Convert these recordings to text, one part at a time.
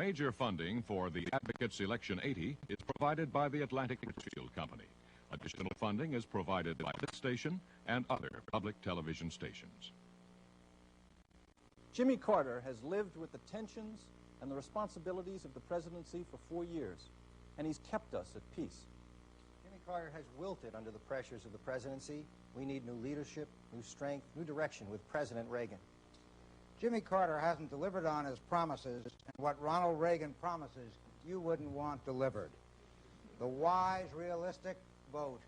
Major funding for the Advocates Election 80 is provided by the Atlantic Richfield Company. Additional funding is provided by this station and other public television stations. Jimmy Carter has lived with the tensions and the responsibilities of the presidency for 4 years, and he's kept us at peace. Jimmy Carter has wilted under the pressures of the presidency. We need new leadership, new strength, new direction with President Reagan. Jimmy Carter hasn't delivered on his promises, and what Ronald Reagan promises, you wouldn't want delivered. The wise, realistic vote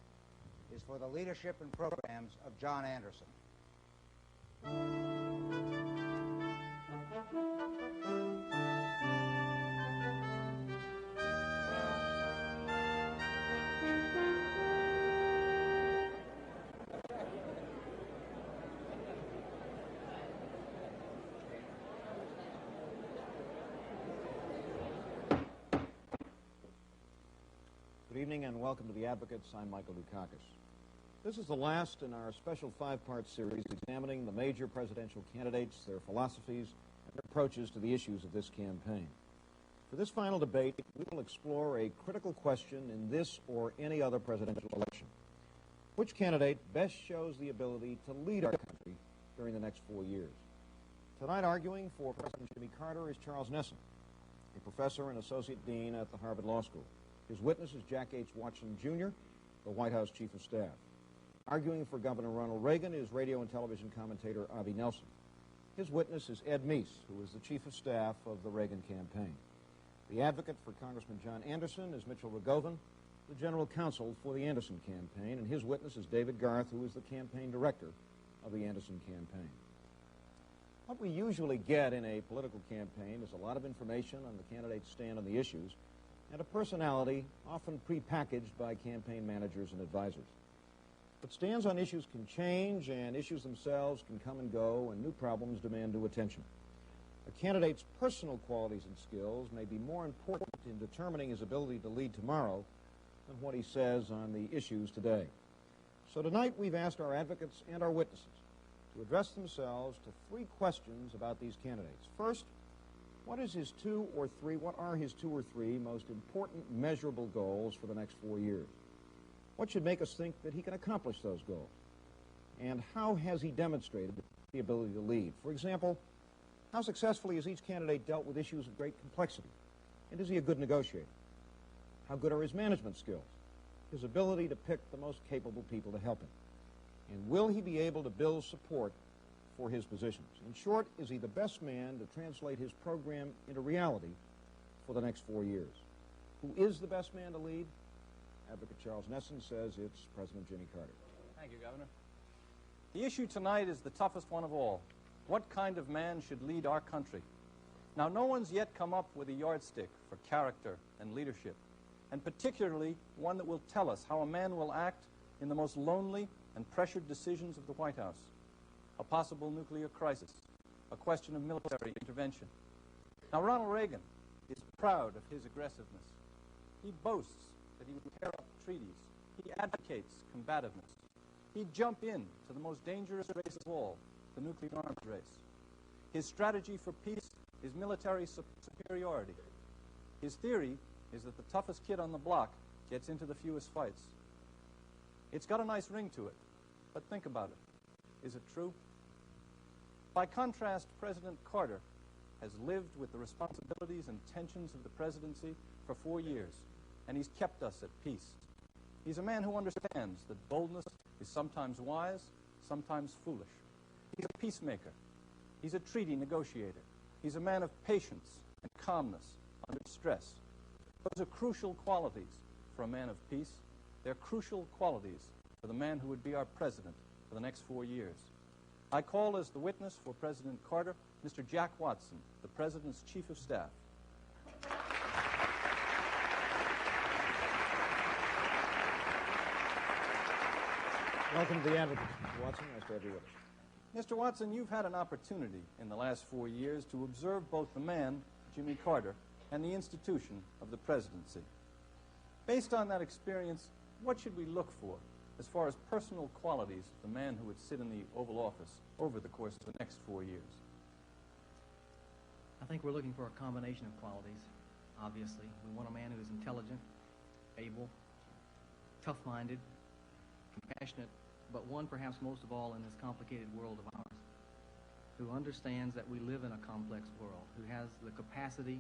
is for the leadership and programs of John Anderson. Good evening and welcome to The Advocates. I'm Michael Dukakis. This is the last in our special five-part series examining the major presidential candidates, their philosophies, and their approaches to the issues of this campaign. For this final debate, we will explore a critical question in this or any other presidential election. Which candidate best shows the ability to lead our country during the next 4 years? Tonight arguing for President Jimmy Carter is Charles Nessen, a professor and associate dean at the Harvard Law School. His witness is Jack H. Watson, Jr., the White House Chief of Staff. Arguing for Governor Ronald Reagan is radio and television commentator Avi Nelson. His witness is Ed Meese, who is the Chief of Staff of the Reagan campaign. The advocate for Congressman John Anderson is Mitchell Rogovan, the General Counsel for the Anderson campaign, and his witness is David Garth, who is the campaign director of the Anderson campaign. What we usually get in a political campaign is a lot of information on the candidate's stand on the issues, and a personality often prepackaged by campaign managers and advisors. But stands on issues can change, and issues themselves can come and go, and new problems demand new attention. A candidate's personal qualities and skills may be more important in determining his ability to lead tomorrow than what he says on the issues today. So tonight we've asked our advocates and our witnesses to address themselves to 3 questions about these candidates. First, what are his two or three most important measurable goals for the next 4 years? What should make us think that he can accomplish those goals? And how has he demonstrated the ability to lead? For example, how successfully has each candidate dealt with issues of great complexity? And is he a good negotiator? How good are his management skills? His ability to pick the most capable people to help him? And will he be able to build support for his positions? In short, is he the best man to translate his program into reality for the next 4 years? Who is the best man to lead? Advocate Charles Nessen says it's President Jimmy Carter. Thank you, Governor. The issue tonight is the toughest one of all. What kind of man should lead our country? Now, no one's yet come up with a yardstick for character and leadership, and particularly one that will tell us how a man will act in the most lonely and pressured decisions of the White House. A possible nuclear crisis, a question of military intervention. Now, Ronald Reagan is proud of his aggressiveness. He boasts that he would tear up treaties. He advocates combativeness. He'd jump in to the most dangerous race of all, the nuclear arms race. His strategy for peace is military superiority. His theory is that the toughest kid on the block gets into the fewest fights. It's got a nice ring to it, but think about it. Is it true? By contrast, President Carter has lived with the responsibilities and tensions of the presidency for 4 years, and he's kept us at peace. He's a man who understands that boldness is sometimes wise, sometimes foolish. He's a peacemaker. He's a treaty negotiator. He's a man of patience and calmness under stress. Those are crucial qualities for a man of peace. They're crucial qualities for the man who would be our president for the next 4 years. I call as the witness for President Carter, Mr. Jack Watson, the President's Chief of Staff. Welcome to The Advocates, Mr. Watson. Nice to have you with us. Mr. Watson, you've had an opportunity in the last 4 years to observe both the man, Jimmy Carter, and the institution of the presidency. Based on that experience, what should we look for as far as personal qualities of the man who would sit in the Oval Office over the course of the next 4 years? I think we're looking for a combination of qualities, obviously. We want a man who is intelligent, able, tough-minded, compassionate, but one perhaps most of all in this complicated world of ours, who understands that we live in a complex world, who has the capacity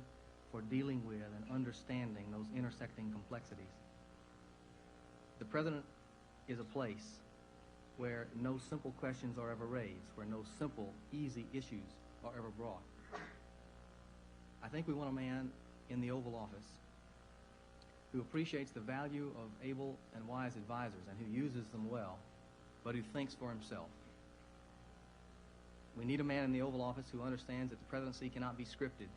for dealing with and understanding those intersecting complexities. The President is a place where no simple questions are ever raised, where no simple, easy issues are ever brought. I think we want a man in the Oval Office who appreciates the value of able and wise advisors and who uses them well, but who thinks for himself. We need a man in the Oval Office who understands that the presidency cannot be scripted.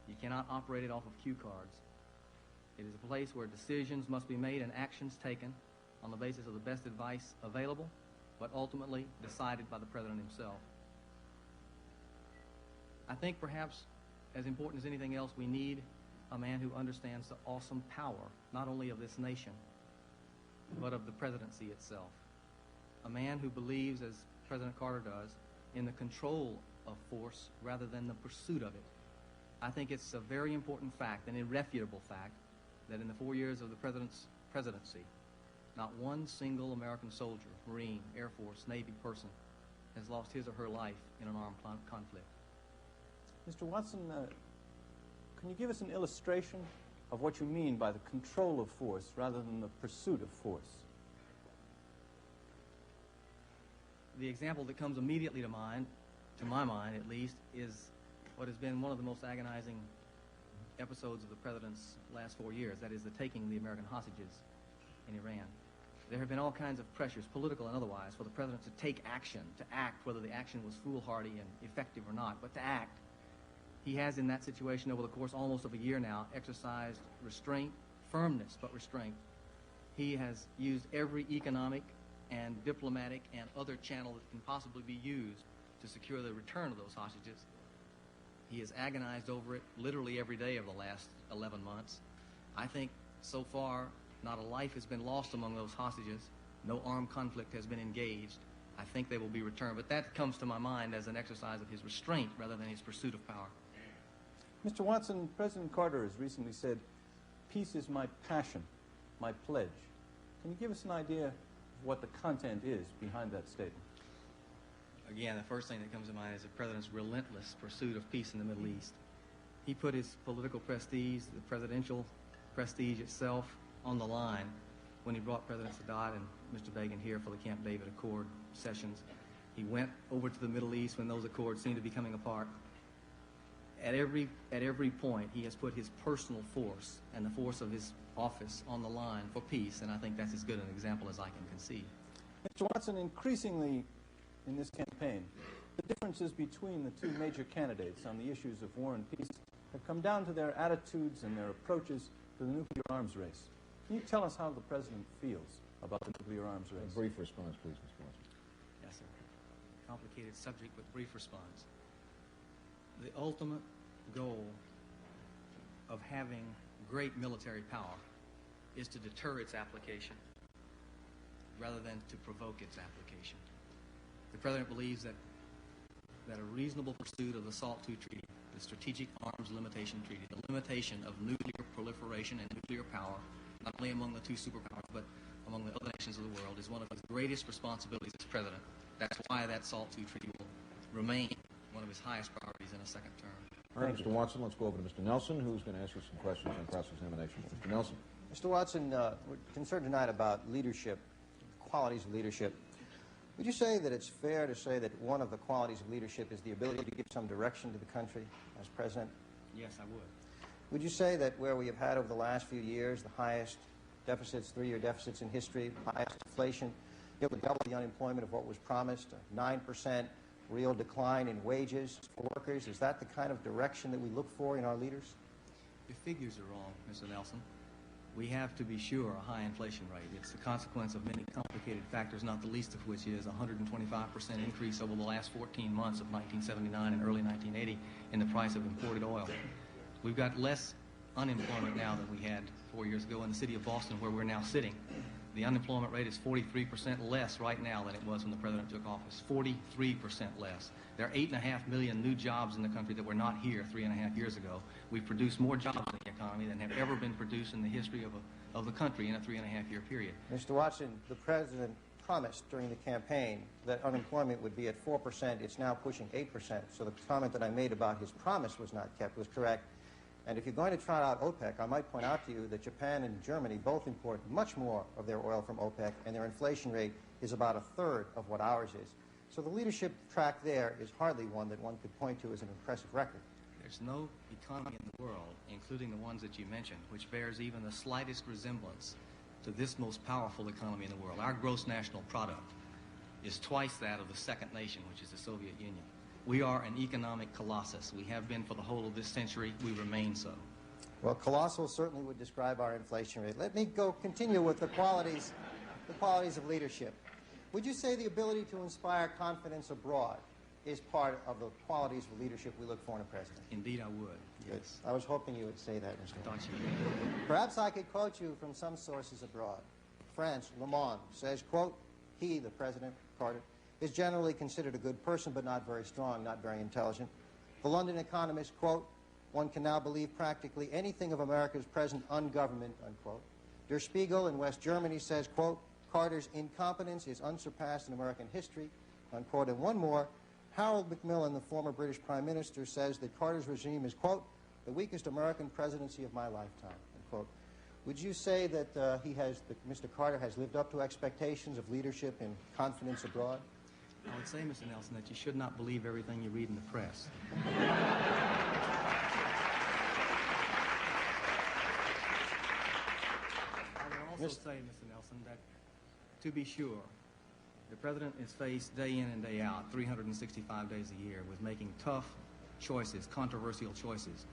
You cannot operate it off of cue cards. It is a place where decisions must be made and actions taken on the basis of the best advice available, but ultimately decided by the President himself. I think perhaps as important as anything else, we need a man who understands the awesome power, not only of this nation, but of the presidency itself. A man who believes, as President Carter does, in the control of force rather than the pursuit of it. I think it's a very important fact, an irrefutable fact, that in the 4 years of the President's presidency, not one single American soldier, Marine, Air Force, Navy person has lost his or her life in an armed conflict. Mr. Watson, can you give us an illustration of what you mean by the control of force rather than the pursuit of force? The example that comes immediately to mind, to my mind at least, is what has been one of the most agonizing episodes of the President's last 4 years, that is the taking of the American hostages in Iran. There have been all kinds of pressures, political and otherwise, for the President to take action, to act, whether the action was foolhardy and effective or not, but to act. He has, in that situation, over the course almost of a year now, exercised restraint, firmness, but restraint. He has used every economic and diplomatic and other channel that can possibly be used to secure the return of those hostages. He has agonized over it literally every day of the last 11 months. I think so far not a life has been lost among those hostages. No armed conflict has been engaged. I think they will be returned. But that comes to my mind as an exercise of his restraint rather than his pursuit of power. Mr. Watson, President Carter has recently said, "Peace is my passion, my pledge." Can you give us an idea of what the content is behind that statement? Again, the first thing that comes to mind is the President's relentless pursuit of peace in the Middle East. He put his political prestige, the presidential prestige itself, on the line when he brought President Sadat and Mr. Begin here for the Camp David Accord sessions. He went over to the Middle East when those accords seemed to be coming apart. At every point, he has put his personal force and the force of his office on the line for peace, and I think that's as good an example as I can conceive. Mr. Watson, increasingly in this campaign, the differences between the two major candidates on the issues of war and peace have come down to their attitudes and their approaches to the nuclear arms race. Can you tell us how the President feels about the nuclear arms race? A brief response, please, Mr. Watson. Yes, sir. Complicated subject, but brief response. The ultimate goal of having great military power is to deter its application rather than to provoke its application. The President believes that a reasonable pursuit of the SALT II Treaty, the Strategic Arms Limitation Treaty, the limitation of nuclear proliferation and nuclear power, not only among the two superpowers, but among the other nations of the world, is one of his greatest responsibilities as President. That's why that SALT II Treaty will remain one of his highest priorities in a second term. All right, Mr. Watson, let's go over to Mr. Nelson, who's going to ask you some questions on cross-examination. Mr. Nelson. Mr. Watson, we're concerned tonight about leadership, qualities of leadership. Would you say that it's fair to say that one of the qualities of leadership is the ability to give some direction to the country as President? Yes, I would. Would you say that where we have had over the last few years the highest deficits, three-year deficits in history, highest inflation, nearly double the unemployment of what was promised, a 9% real decline in wages for workers, is that the kind of direction that we look for in our leaders? The figures are wrong, Mr. Nelson. We have, to be sure, a high inflation rate. It's the consequence of many complicated factors, not the least of which is a 125% increase over the last 14 months of 1979 and early 1980 in the price of imported oil. We've got less unemployment now than we had 4 years ago in the city of Boston, where we're now sitting. The unemployment rate is 43% less right now than it was when the president took office. 43% less. There are 8.5 million new jobs in the country that were not here 3.5 years ago. We've produced more jobs in the economy than have ever been produced in the history of the country in a 3.5-year period. Mr. Watson, the president promised during the campaign that unemployment would be at 4%. It's now pushing 8%. So the comment that I made about his promise was not kept was correct. And if you're going to try out OPEC, I might point out to you that Japan and Germany both import much more of their oil from OPEC, and their inflation rate is about 1/3 of what ours is. So the leadership track there is hardly one that one could point to as an impressive record. There's no economy in the world, including the ones that you mentioned, which bears even the slightest resemblance to this most powerful economy in the world. Our gross national product is twice that of the second nation, which is the Soviet Union. We are an economic colossus. We have been for the whole of this century. We remain so. Well, colossal certainly would describe our inflation rate. Let me continue with the qualities of leadership. Would you say the ability to inspire confidence abroad is part of the qualities of leadership we look for in a president? Indeed, I would. Yes. I was hoping you would say that, Mr. I thought you would. Perhaps I could quote you from some sources abroad. France, Le Monde says, quote, he, the President, Carter, is generally considered a good person, but not very strong, not very intelligent. The London Economist, quote, one can now believe practically anything of America's present ungovernment, unquote. Der Spiegel in West Germany says, quote, Carter's incompetence is unsurpassed in American history, unquote. And one more, Harold Macmillan, the former British Prime Minister, says that Carter's regime is, quote, the weakest American presidency of my lifetime, unquote. Would you say that Mr. Carter has lived up to expectations of leadership and confidence abroad? I would say, Mr. Nelson, that you should not believe everything you read in the press. I will also say, Mr. Nelson, that to be sure, the president is faced day in and day out, 365 days a year, with making tough choices, controversial choices.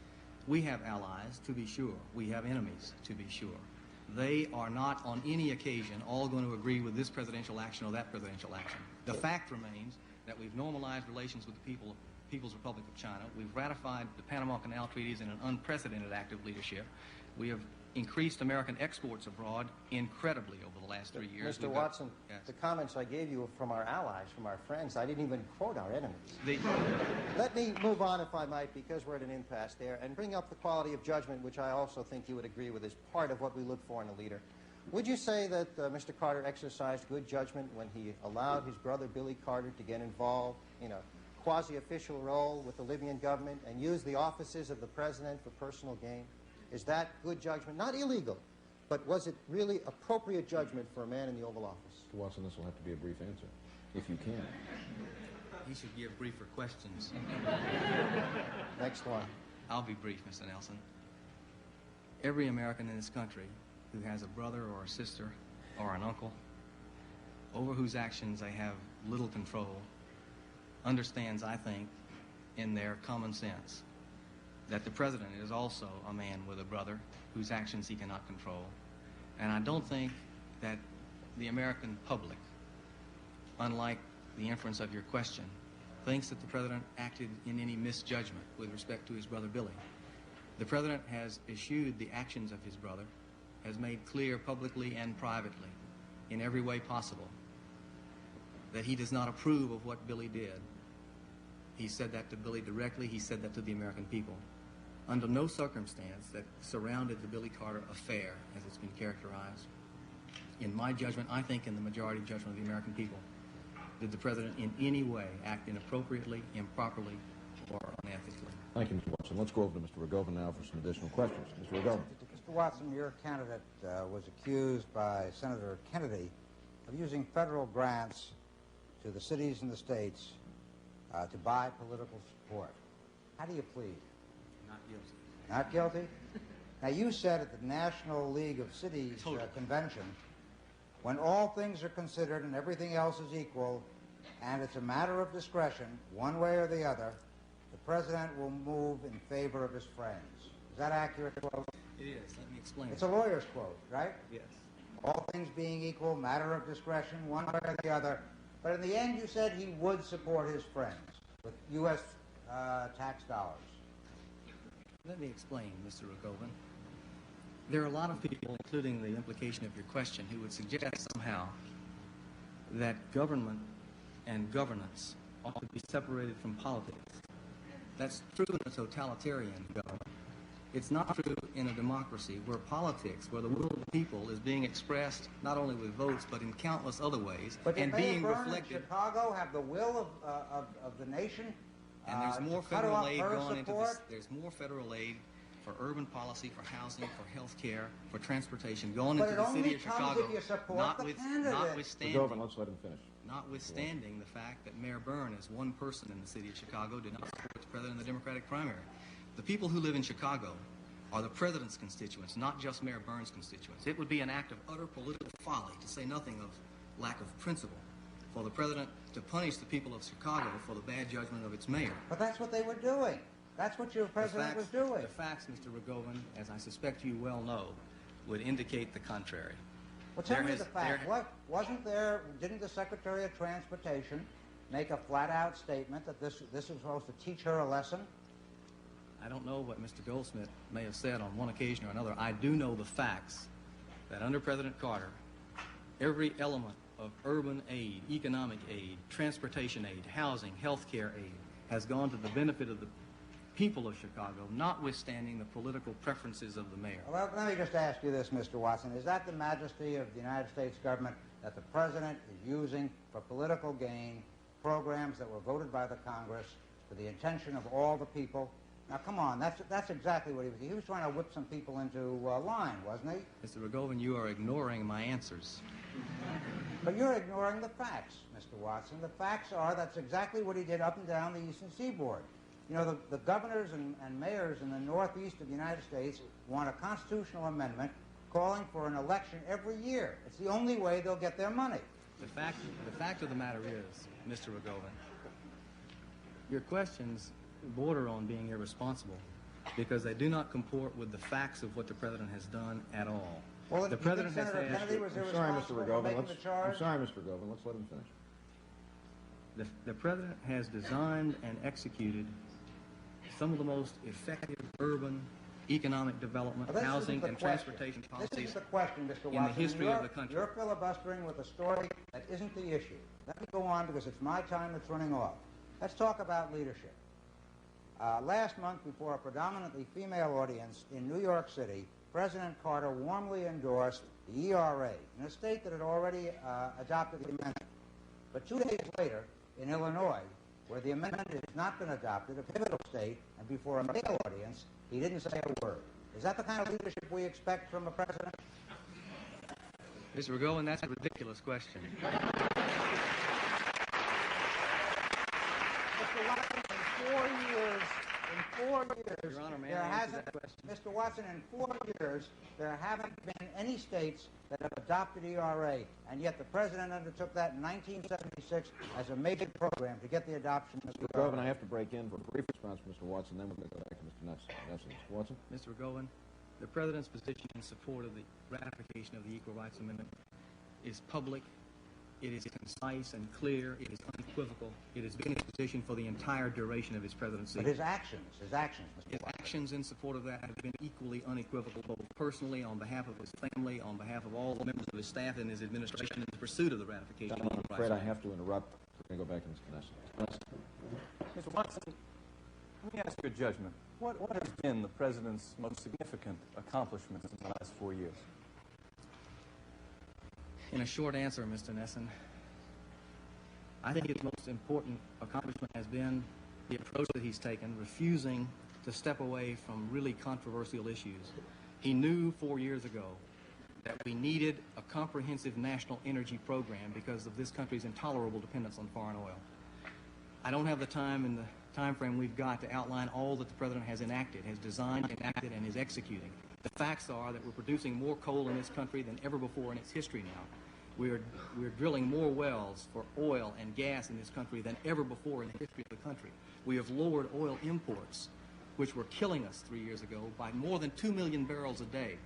We have allies, to be sure. We have enemies, to be sure. They are not on any occasion all going to agree with this presidential action or that presidential action. The fact remains that we've normalized relations with the People's Republic of China. We've ratified the Panama Canal treaties in an unprecedented act of leadership. We have increased American exports abroad incredibly over the last 3 years. Mr. Watson, yes. The comments I gave you were from our allies, from our friends. I didn't even quote our enemies. Let me move on, if I might, because we're at an impasse there, and bring up the quality of judgment, which I also think you would agree with is part of what we look for in a leader. Would you say that Mr. Carter exercised good judgment when he allowed his brother Billy Carter to get involved in a quasi-official role with the Libyan government and use the offices of the president for personal gain? Is that good judgment? Not illegal, but was it really appropriate judgment for a man in the Oval Office? Mr. Watson, this will have to be a brief answer, if you can. He should give briefer questions. Next one. I'll be brief, Mr. Nelson. Every American in this country who has a brother or a sister or an uncle over whose actions they have little control understands, I think, in their common sense, that the president is also a man with a brother whose actions he cannot control. And I don't think that the American public, unlike the inference of your question, thinks that the president acted in any misjudgment with respect to his brother Billy. The president has eschewed the actions of his brother, has made clear publicly and privately, in every way possible, that he does not approve of what Billy did. He said that to Billy directly. He said that to the American people. Under no circumstance that surrounded the Billy Carter affair, as it's been characterized, in my judgment, I think in the majority judgment of the American people, did the president in any way act inappropriately, improperly, or unethically. Thank you, Mr. Watson. Let's go over to Mr. Rugova now for some additional questions. Mr. Rugova. Mr. Watson, your candidate was accused by Senator Kennedy of using federal grants to the cities and the states to buy political support. How do you plead? Not guilty. Not guilty? Now, you said at the National League of Cities convention, when all things are considered and everything else is equal, and it's a matter of discretion, one way or the other, the president will move in favor of his friends. Is that accurate quote? It is. Let me explain. It's a lawyer's quote, right? Yes. All things being equal, matter of discretion, one way or the other. But in the end, you said he would support his friends with U.S. Tax dollars. Let me explain, Mr. Rugova. There are a lot of people, including the implication of your question, who would suggest somehow that government and governance ought to be separated from politics. That's true in a totalitarian government. It's not true in a democracy where politics, where the will of the people is being expressed not only with votes but in countless other ways, But and did being Mayor Byrne in reflected. Chicago have the will of the nation? And there's more to cut federal off aid her going into support? this. There's more federal aid for urban policy, for housing, for health care, for transportation going But into it the only city of comes Chicago. if you support the candidate. Mr. Govan, let's let him finish. Notwithstanding the fact that Mayor Byrne, as one person in the city of Chicago, did not support the president in the Democratic primary. The people who live in Chicago are the president's constituents, not just Mayor Byrne's constituents. It would be an act of utter political folly, to say nothing of lack of principle, for the president to punish the people of Chicago for the bad judgment of its mayor. But that's what they were doing. That's what your president was doing. The facts, Mr. Rogovan, as I suspect you well know, would indicate the contrary. Well, tell There me has- the fact. there- Didn't the Secretary of Transportation make a flat-out statement that this is supposed to teach her a lesson? I don't know what Mr. Goldsmith may have said on one occasion or another. I do know the facts that under President Carter, every element of urban aid, economic aid, transportation aid, housing, health care aid has gone to the benefit of the people of Chicago, notwithstanding the political preferences of the mayor. Well, let me just ask you this, Mr. Watson. Is that the majesty of the United States government, that the president is using for political gain programs that were voted by the Congress for the intention of all the people? Now, come on, that's exactly what he was. He was trying to whip some people into line, wasn't he? Mr. Rogovan, you are ignoring my answers. But you're ignoring the facts, Mr. Watson. The facts are that's exactly what he did up and down the Eastern Seaboard. You know, the governors and mayors in the northeast of the United States want a constitutional amendment calling for an election every year. It's the only way they'll get their money. The fact of the matter is, Mr. Rogovan, your questions border on being irresponsible because they do not comport with the facts of what the president has done at all. Well, The you president think has Senator asked- Kennedy was I'm sorry, Mr. irresponsible for Rogovan. making the charge? I'm sorry, Mr. Rogovan. Let's let him finish. The president has designed and executed some of the most effective urban economic development, Well, this housing, isn't the and question. transportation This policies. is the question, Mr. Watson. in the history of You're- the country. You're filibustering with a story that isn't the issue. Let me go on because it's my time that's running off. Let's talk about leadership. Last month, before a predominantly female audience in New York City, President Carter warmly endorsed the ERA in a state that had already adopted the amendment. But 2 days later, in Illinois, where the amendment has not been adopted, a pivotal state, and before a male audience, he didn't say a word. Is that the kind of leadership we expect from a president? Mr. Rogovan, that's a ridiculous question. Mr. Watson, in 4 years, Your Honor, may there I answer hasn't, that question? Mr. Watson, in 4 years, there haven't been any states that have adopted ERA, and yet the president undertook that in 1976 as a major program to get the adoption of Mr. the ERA. Rogovan, I have to break in for a brief response from Mr. Watson, then we're going to go back to Mr. Nesson. Mr. Watson? Mr. Rogovan, the president's position in support of the ratification of the Equal Rights Amendment is public, it is concise and clear, it is unequivocal, it has been his position for the entire duration of his presidency. But his actions, Mr. His Watson. actions in support of that have been equally unequivocal, both personally, on behalf of his family, on behalf of all the members of his staff and his administration in the pursuit of the ratification of the I'm Equal afraid I Rights have to interrupt. We're going to go back to Mr. Nesson. Mr. Watson, let me ask your judgment. What has been the president's most significant accomplishments in the last 4 years? In a short answer, Mr. Nesson, I think his most important accomplishment has been the approach that he's taken, refusing to step away from really controversial issues. He knew 4 years ago that we needed a comprehensive national energy program because of this country's intolerable dependence on foreign oil. I don't have the time in the time frame we've got to outline all that the president has enacted, has designed, enacted, and is executing. The facts are that we're producing more coal in this country than ever before in its history now. We're drilling more wells for oil and gas in this country than ever before in the history of the country. We have lowered oil imports, which were killing us 3 years ago, by more than 2 million barrels a day.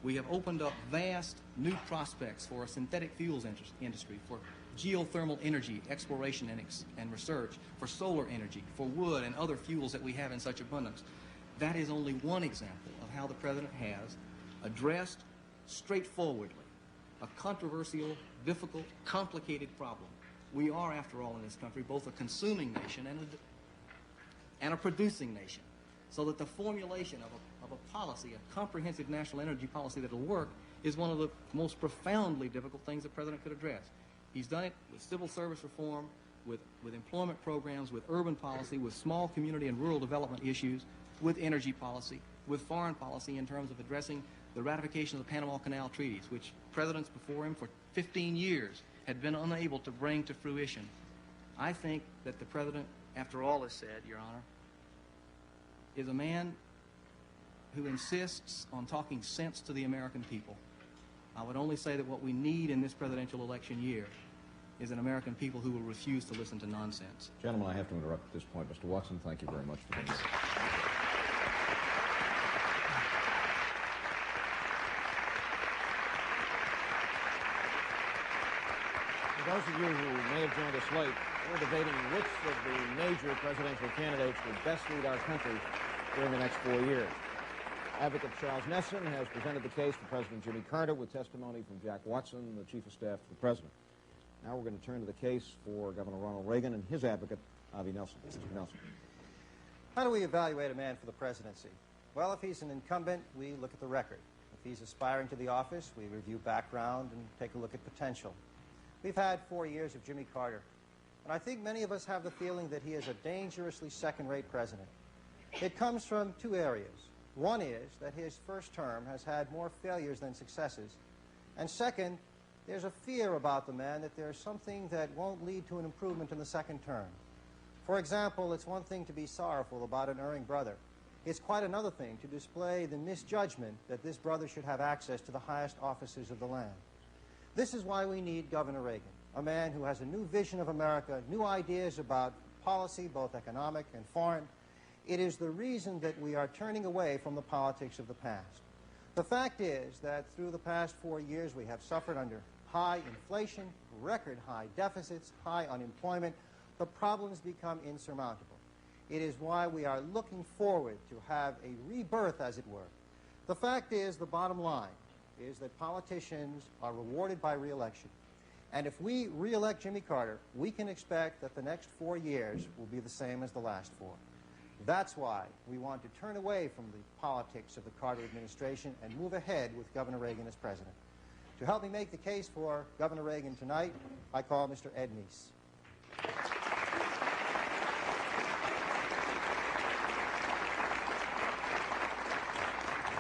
We have opened up vast new prospects for a synthetic fuels industry, for geothermal energy exploration and research, for solar energy, for wood and other fuels that we have in such abundance. That is only one example of how the president has addressed straightforwardly a controversial, difficult, complicated problem. We are, after all, in this country, both a consuming nation and a producing nation, so that the formulation of a policy, a comprehensive national energy policy that will work, is one of the most profoundly difficult things the President could address. He's done it with civil service reform, with employment programs, with urban policy, with small community and rural development issues, with energy policy, with foreign policy in terms of addressing the ratification of the Panama Canal treaties, which presidents before him for 15 years had been unable to bring to fruition. I think that the President, after all is said, Your Honor, is a man who insists on talking sense to the American people. I would only say that what we need in this presidential election year is an American people who will refuse to listen to nonsense. Gentlemen, I have to interrupt at this point. Mr. Watson, thank you very much for being here. For those of you who may have joined us late, we're debating which of the major presidential candidates would best lead our country during the next 4 years. Advocate Charles Nesson has presented the case for President Jimmy Carter with testimony from Jack Watson, the Chief of Staff to the President. Now we're going to turn to the case for Governor Ronald Reagan and his advocate, Avi Nelson. Mr. Nelson. How do we evaluate a man for the presidency? Well, if he's an incumbent, we look at the record. If he's aspiring to the office, we review background and take a look at potential. We've had 4 years of Jimmy Carter, and I think many of us have the feeling that he is a dangerously second-rate president. It comes from two areas. One is that his first term has had more failures than successes. And second, there's a fear about the man that there's something that won't lead to an improvement in the second term. For example, it's one thing to be sorrowful about an erring brother. It's quite another thing to display the misjudgment that this brother should have access to the highest offices of the land. This is why we need Governor Reagan, a man who has a new vision of America, new ideas about policy, both economic and foreign. It is the reason that we are turning away from the politics of the past. The fact is that through the past 4 years, we have suffered under high inflation, record high deficits, high unemployment. The problems become insurmountable. It is why we are looking forward to have a rebirth, as it were. The fact is, the bottom line is that politicians are rewarded by re-election. And if we re-elect Jimmy Carter, we can expect that the next 4 years will be the same as the last 4. That's why we want to turn away from the politics of the Carter administration and move ahead with Governor Reagan as president. To help me make the case for Governor Reagan tonight, I call Mr. Ed Meese.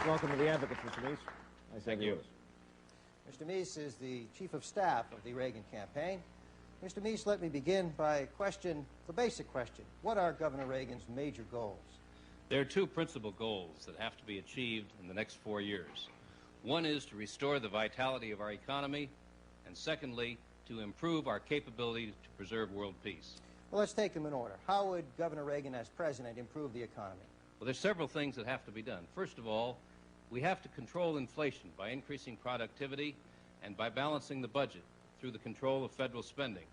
Welcome to the Advocate, Mr. Meese. Nice Thank you. Mr. Meese is the Chief of Staff of the Reagan campaign. Mr. Meese, let me begin by the basic question. What are Governor Reagan's major goals? There are two principal goals that have to be achieved in the next 4 years. One is to restore the vitality of our economy, and secondly, to improve our capability to preserve world peace. Well, let's take them in order. How would Governor Reagan as president improve the economy? Well, there's several things that have to be done. First of all, we have to control inflation by increasing productivity and by balancing the budget through the control of federal spending.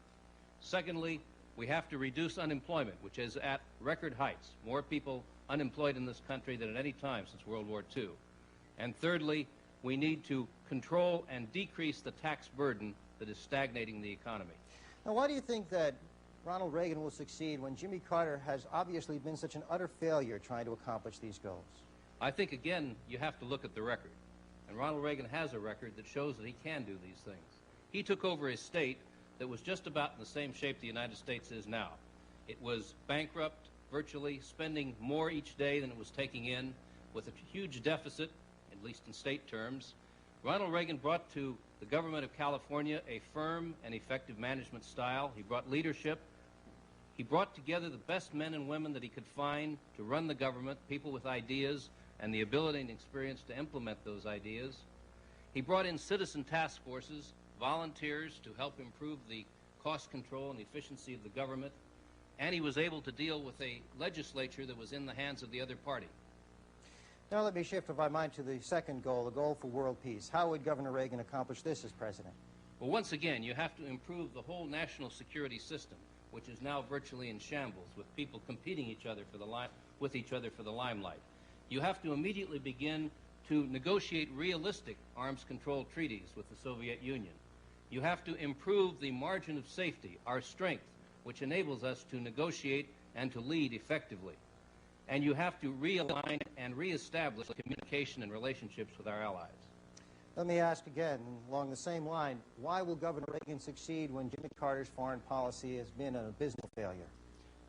Secondly, we have to reduce unemployment, which is at record heights. More people unemployed in this country than at any time since World War II. And thirdly, we need to control and decrease the tax burden that is stagnating the economy. Now, why do you think that Ronald Reagan will succeed when Jimmy Carter has obviously been such an utter failure trying to accomplish these goals? I think, again, you have to look at the record. And Ronald Reagan has a record that shows that he can do these things. He took over a state that was just about in the same shape the United States is now. It was bankrupt, virtually, spending more each day than it was taking in, with a huge deficit, at least in state terms. Ronald Reagan brought to the government of California a firm and effective management style. He brought leadership. He brought together the best men and women that he could find to run the government, people with ideas and the ability and experience to implement those ideas. He brought in citizen task forces, volunteers to help improve the cost control and efficiency of the government, and he was able to deal with a legislature that was in the hands of the other party. Now let me shift, if I might, to the second goal, the goal for world peace. How would Governor Reagan accomplish this as president? Well, once again, you have to improve the whole national security system, which is now virtually in shambles, with people competing with each other for the limelight. You have to immediately begin to negotiate realistic arms control treaties with the Soviet Union. You have to improve the margin of safety, our strength, which enables us to negotiate and to lead effectively. And you have to realign and reestablish communication and relationships with our allies. Let me ask again, along the same line, why will Governor Reagan succeed when Jimmy Carter's foreign policy has been an abysmal failure?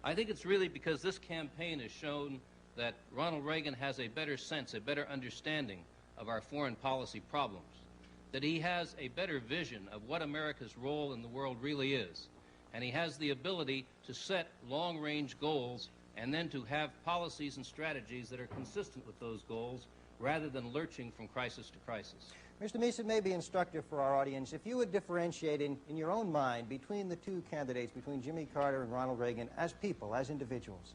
I think it's really because this campaign has shown that Ronald Reagan has a better sense, a better understanding of our foreign policy problems, that he has a better vision of what America's role in the world really is, and he has the ability to set long-range goals and then to have policies and strategies that are consistent with those goals rather than lurching from crisis to crisis. Mr. Meese, it may be instructive for our audience if you would differentiate in your own mind between the two candidates, between Jimmy Carter and Ronald Reagan, as people, as individuals.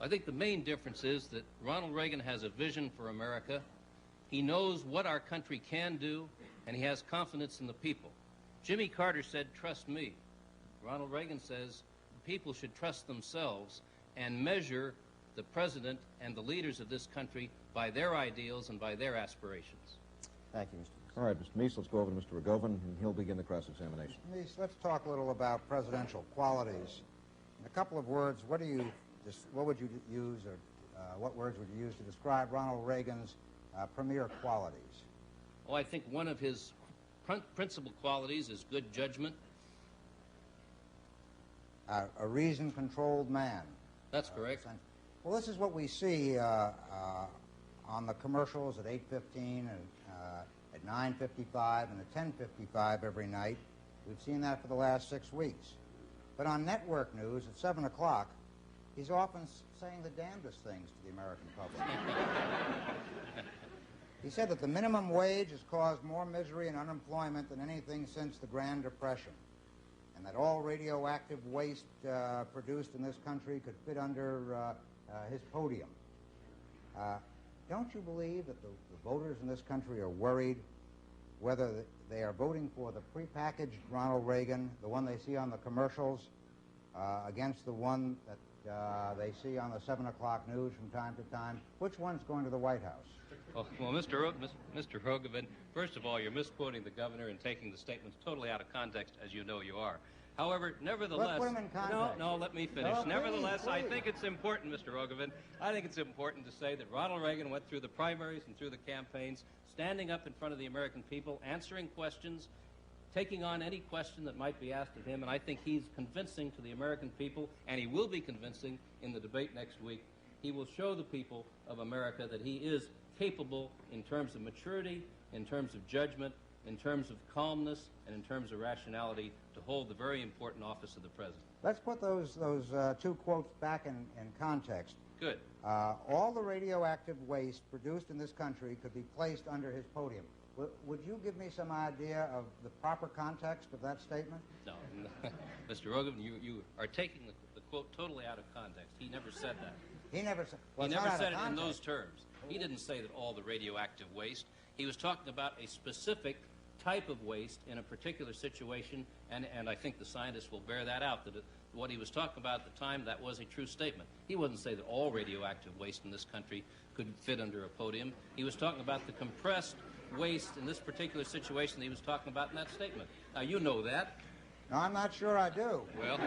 I think the main difference is that Ronald Reagan has a vision for America. He knows what our country can do, and he has confidence in the people. Jimmy Carter said, "Trust me." Ronald Reagan says the people should trust themselves and measure the president and the leaders of this country by their ideals and by their aspirations. Thank you, Mr. Meese. All right, Mr. Meese, let's go over to Mr. Rogovin, and he'll begin the cross-examination. Meese, let's talk a little about presidential qualities. In a couple of words, what would you use, or what words would you use to describe Ronald Reagan's premier qualities? Oh, I think one of his principal qualities is good judgment. A reason-controlled man. That's correct. Well, this is what we see on the commercials at 8:15 and at 9:55 and at 10:55 every night. We've seen that for the last 6 weeks. But on network news at 7 o'clock, he's often saying the damnedest things to the American public. He said that the minimum wage has caused more misery and unemployment than anything since the Grand Depression, and that all radioactive waste produced in this country could fit under his podium. Don't you believe that the voters in this country are worried whether they are voting for the prepackaged Ronald Reagan, the one they see on the commercials, against the one that they see on the 7 o'clock news from time to time? Which one's going to the White House? Well, Mr. Rogovin, first of all, you're misquoting the governor and taking the statements totally out of context, as you know you are. However, nevertheless... Let's put him in context. No, let me finish. No, Nevertheless, please. I think it's important, Mr. Rogovin, I think it's important to say that Ronald Reagan went through the primaries and through the campaigns, standing up in front of the American people, answering questions, taking on any question that might be asked of him, and I think he's convincing to the American people, and he will be convincing in the debate next week. He will show the people of America that he is capable in terms of maturity, in terms of judgment, in terms of calmness, and in terms of rationality to hold the very important office of the president. Let's put those two quotes back in context. Good. All the radioactive waste produced in this country could be placed under his podium. Would you give me some idea of the proper context of that statement? No. Mr. Rogovin, you are taking the quote totally out of context. He never said that. He never said... He never said it in those terms. He didn't say that all the radioactive waste. He was talking about a specific type of waste in a particular situation, and I think the scientists will bear that out, that what he was talking about at the time, that was a true statement. He wasn't saying that all radioactive waste in this country could fit under a podium. He was talking about the compressed waste in this particular situation that he was talking about in that statement. Now, you know that. No, I'm not sure I do. Well,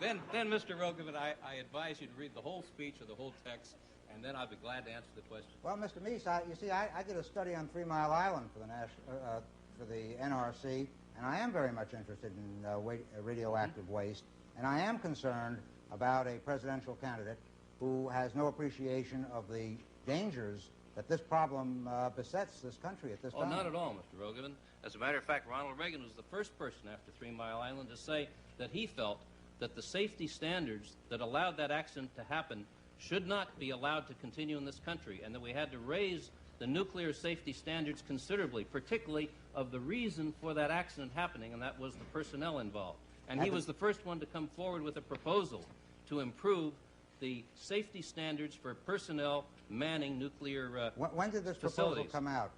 then, Mr. Rogovin, I advise you to read the whole speech or the whole text, and then I'll be glad to answer the question. Well, Mr. Meese, you see, I did a study on 3 Mile Island for the NRC, and I am very much interested in radioactive waste, and I am concerned about a presidential candidate who has no appreciation of the dangers that this problem besets this country at this time. Oh, not at all, Mr. Rogovin. As a matter of fact, Ronald Reagan was the first person after 3 Mile Island to say that he felt that the safety standards that allowed that accident to happen should not be allowed to continue in this country, and that we had to raise the nuclear safety standards considerably, particularly of the reason for that accident happening, and that was the personnel involved. And he was the first one to come forward with a proposal to improve the safety standards for personnel manning nuclear When did this facilities. proposal come out?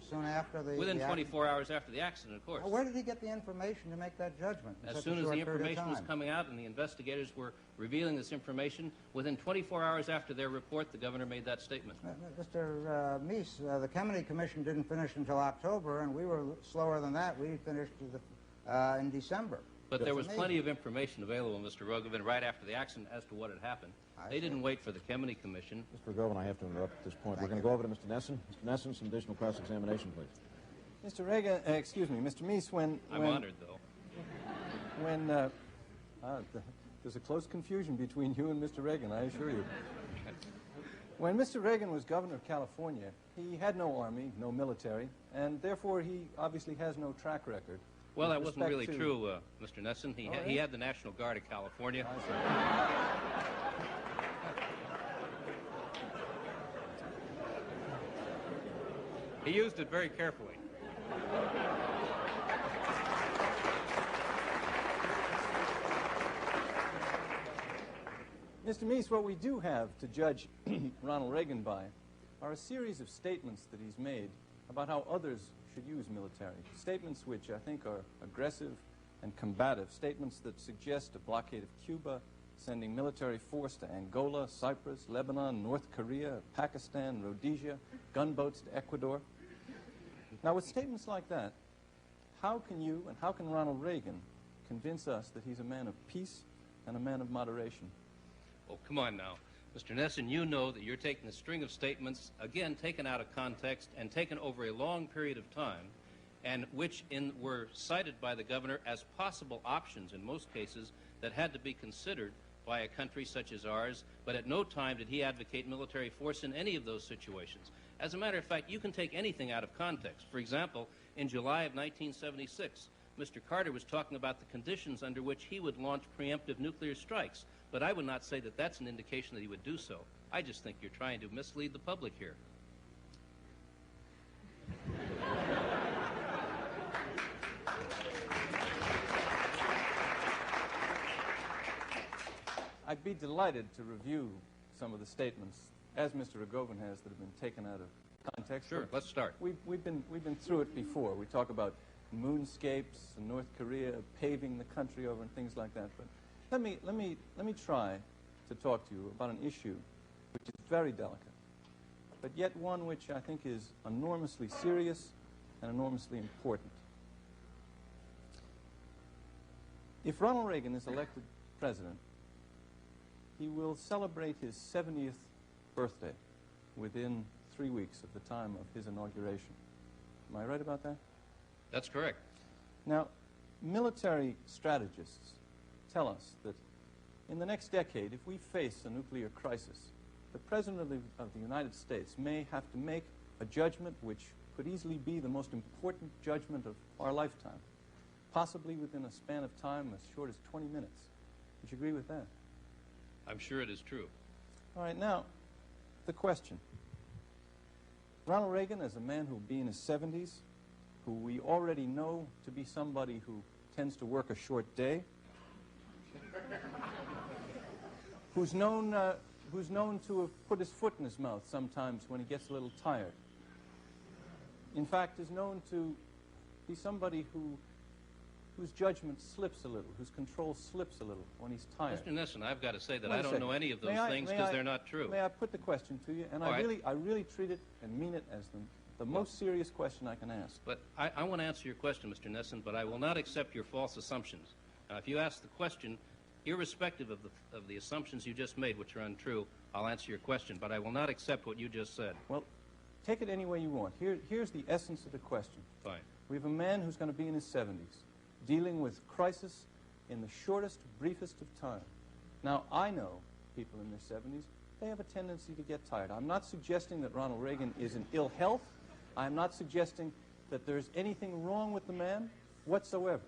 Soon after the... Within the 24 hours after the accident, of course. Well, where did he get the information to make that judgment in As such soon a as short the period of information was time? coming out and the investigators were revealing this information, within 24 hours after their report, the governor made that statement. Mr. Meese, the Kennedy Commission didn't finish until October, and we were slower than that. We finished in December. But there was Amazing. plenty of information available, Mr. Rogovin, right after the accident as to what had happened. They didn't wait for the Kennedy Commission. Mr. Rogovin, I have to interrupt at this point. We're going to go over to Mr. Nesson. Mr. Nesson, some additional cross-examination, please. Mr. Reagan, excuse me, Mr. Meese, I'm honored, though. There's a close confusion between you and Mr. Reagan, I assure you. When Mr. Reagan was governor of California, he had no army, no military, and therefore he obviously has no track record. Well, with that wasn't respect really to- true, Mr. Nesson. He had the National Guard of California. He used it very carefully. Mr. Meese, what we do have to judge Ronald Reagan by are a series of statements that he's made about how others should use military. Statements which I think are aggressive and combative. Statements that suggest a blockade of Cuba, sending military force to Angola, Cyprus, Lebanon, North Korea, Pakistan, Rhodesia, gunboats to Ecuador. Now, with statements like that, how can you and how can Ronald Reagan convince us that he's a man of peace and a man of moderation? Oh, come on now. Mr. Nesson, you know that you're taking a string of statements, again, taken out of context and taken over a long period of time, and which were cited by the governor as possible options in most cases that had to be considered by a country such as ours, but at no time did he advocate military force in any of those situations. As a matter of fact, you can take anything out of context. For example, in July of 1976, Mr. Carter was talking about the conditions under which he would launch preemptive nuclear strikes, but I would not say that that's an indication that he would do so. I just think you're trying to mislead the public here. I'd be delighted to review some of the statements, as Mr. Rogovin has, that have been taken out of context. Sure, let's start. We've been through it before. We talk about moonscapes and North Korea paving the country over and things like that. But let me try to talk to you about an issue which is very delicate, but yet one which I think is enormously serious and enormously important. If Ronald Reagan is elected president, he will celebrate his 70th birthday within 3 weeks of the time of his inauguration. Am I right about that? That's correct. Now, military strategists tell us that in the next decade, if we face a nuclear crisis, the President of the United States may have to make a judgment which could easily be the most important judgment of our lifetime, possibly within a span of time as short as 20 minutes. Would you agree with that? I'm sure it is true. All right, now, the question. Ronald Reagan, as a man who will be in his 70s, who we already know to be somebody who tends to work a short day, who's known to have put his foot in his mouth sometimes when he gets a little tired. In fact, is known to be somebody whose judgment slips a little, whose control slips a little when he's tired. Mr. Nesson, I've got to say that Wait I a don't second. know any of those May I- things may because I- they're not true. May I put the question to you? And All I right. really treat it and mean it as the most serious question I can ask. But I want to answer your question, Mr. Nesson, but I will not accept your false assumptions. Now, if you ask the question, irrespective of the assumptions you just made, which are untrue, I'll answer your question, but I will not accept what you just said. Well, take it any way you want. Here's the essence of the question. Fine. We have a man who's going to be in his 70s, dealing with crisis in the shortest, briefest of time. Now, I know people in their 70s, they have a tendency to get tired. I'm not suggesting that Ronald Reagan is in ill health. I'm not suggesting that there's anything wrong with the man whatsoever.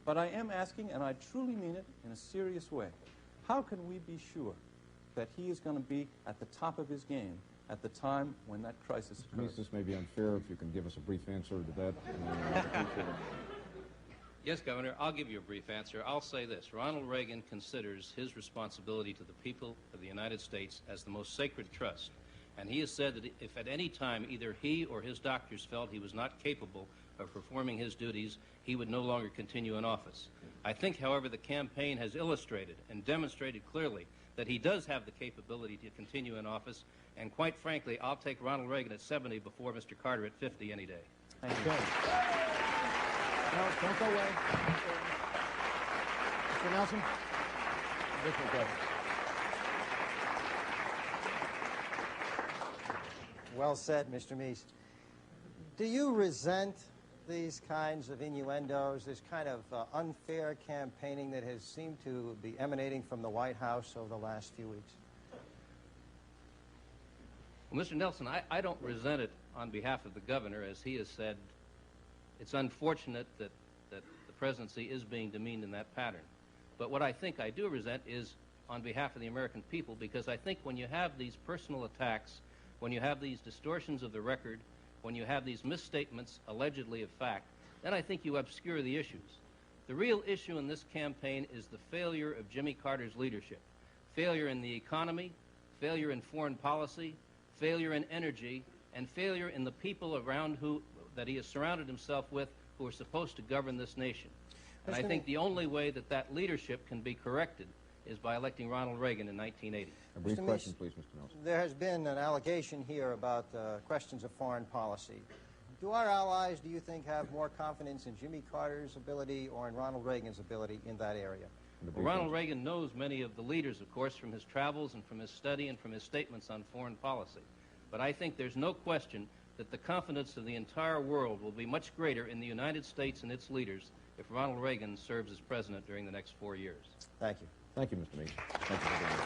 But I am asking, and I truly mean it in a serious way, how can we be sure that he is going to be at the top of his game at the time when that crisis Mr. Meese, occurs? this may be unfair if you can give us a brief answer to that. Yes, Governor, I'll give you a brief answer. I'll say this. Ronald Reagan considers his responsibility to the people of the United States as the most sacred trust. And he has said that if at any time either he or his doctors felt he was not capable of performing his duties, he would no longer continue in office. I think, however, the campaign has illustrated and demonstrated clearly that he does have the capability to continue in office. And quite frankly, I'll take Ronald Reagan at 70 before Mr. Carter at 50 any day. Thank you. No, don't go away. Mr. Nelson? Additional question. Well said, Mr. Meese. Do you resent these kinds of innuendos, this kind of unfair campaigning that has seemed to be emanating from the White House over the last few weeks? Well, Mr. Nelson, I don't resent it on behalf of the governor. As he has said, it's unfortunate that the presidency is being demeaned in that pattern. But what I think I do resent is on behalf of the American people, because I think when you have these personal attacks, when you have these distortions of the record, when you have these misstatements allegedly of fact, then I think you obscure the issues. The real issue in this campaign is the failure of Jimmy Carter's leadership. Failure in the economy, failure in foreign policy, failure in energy, and failure in the people around that he has surrounded himself with who are supposed to govern this nation. And I think the only way that that leadership can be corrected is by electing Ronald Reagan in 1980. A brief Mr. question, Meese, please, Mr. Nelson. There has been an allegation here about questions of foreign policy. Do our allies, do you think, have more confidence in Jimmy Carter's ability or in Ronald Reagan's ability in that area? Well, Ronald Reagan knows many of the leaders, of course, from his travels and from his study and from his statements on foreign policy. But I think there's no question that the confidence of the entire world will be much greater in the United States and its leaders if Ronald Reagan serves as president during the next 4 years. Thank you. Thank you, Mr. Meese. Thank you for being here.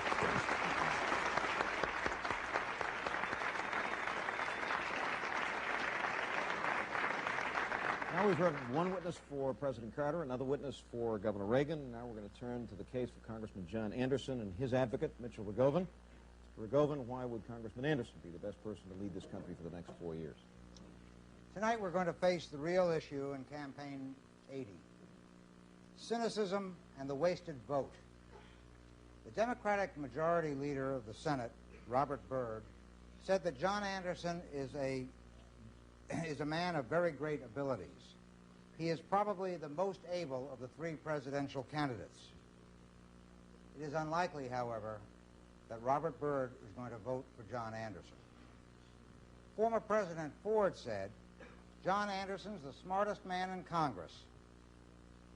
Now we've heard one witness for President Carter, another witness for Governor Reagan. Now we're going to turn to the case for Congressman John Anderson and his advocate, Mitchell Rogovan. Mr. Rogovan, why would Congressman Anderson be the best person to lead this country for the next 4 years? Tonight we're going to face the real issue in Campaign 80, cynicism and the wasted vote. The Democratic Majority Leader of the Senate, Robert Byrd, said that John Anderson is a man of very great abilities. He is probably the most able of the 3 presidential candidates. It is unlikely, however, that Robert Byrd is going to vote for John Anderson. Former President Ford said, John Anderson's the smartest man in Congress,